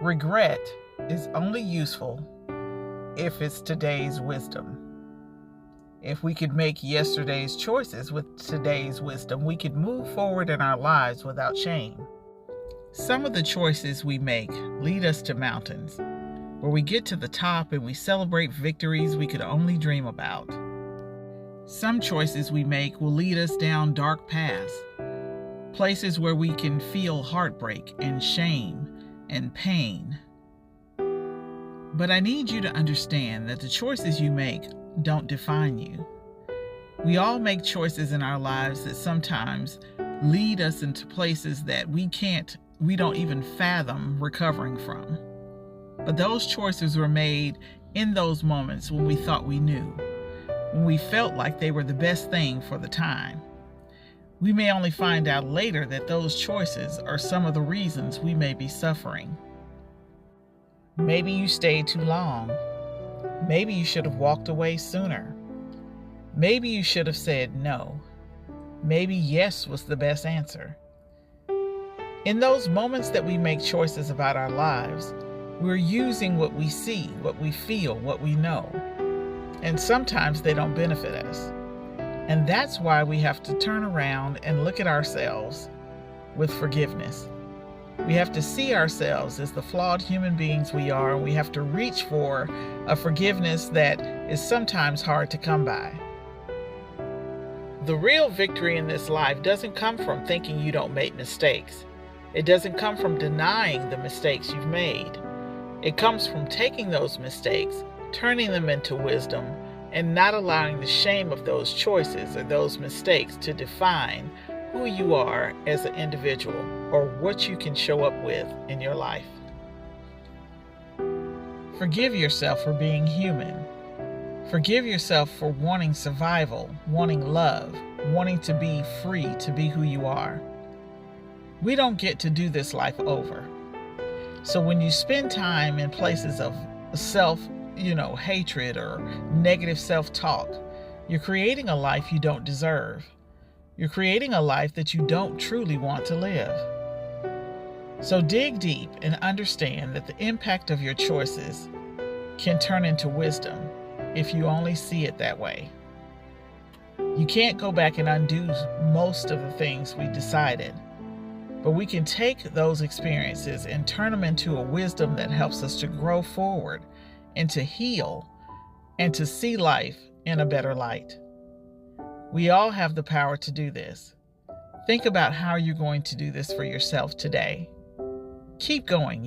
Regret is only useful if it's today's wisdom. If we could make yesterday's choices with today's wisdom, we could move forward in our lives without shame. Some of the choices we make lead us to mountains, where we get to the top and we celebrate victories we could only dream about. Some choices we make will lead us down dark paths, places where we can feel heartbreak and shame and pain. But I need you to understand that the choices you make don't define you. We all make choices in our lives that sometimes lead us into places that we don't even fathom recovering from. But those choices were made in those moments when we thought we knew, when we felt like they were the best thing for the time. We may only find out later that those choices are some of the reasons we may be suffering. Maybe you stayed too long. Maybe you should have walked away sooner. Maybe you should have said no. Maybe yes was the best answer. In those moments that we make choices about our lives, we're using what we see, what we feel, what we know. And sometimes they don't benefit us. And that's why we have to turn around and look at ourselves with forgiveness. We have to see ourselves as the flawed human beings we are, and we have to reach for a forgiveness that is sometimes hard to come by. The real victory in this life doesn't come from thinking you don't make mistakes. It doesn't come from denying the mistakes you've made. It comes from taking those mistakes, turning them into wisdom, and not allowing the shame of those choices or those mistakes to define who you are as an individual or what you can show up with in your life. Forgive yourself for being human. Forgive yourself for wanting survival, wanting love, wanting to be free to be who you are. We don't get to do this life over. So when you spend time in places of hatred or negative self-talk, you're creating a life you don't deserve. You're creating a life that you don't truly want to live. So dig deep and understand that the impact of your choices can turn into wisdom if you only see it that way. You can't go back and undo most of the things we decided, but we can take those experiences and turn them into a wisdom that helps us to grow forward and to heal and to see life in a better light. We all have the power to do this. Think about how you're going to do this for yourself today. Keep going.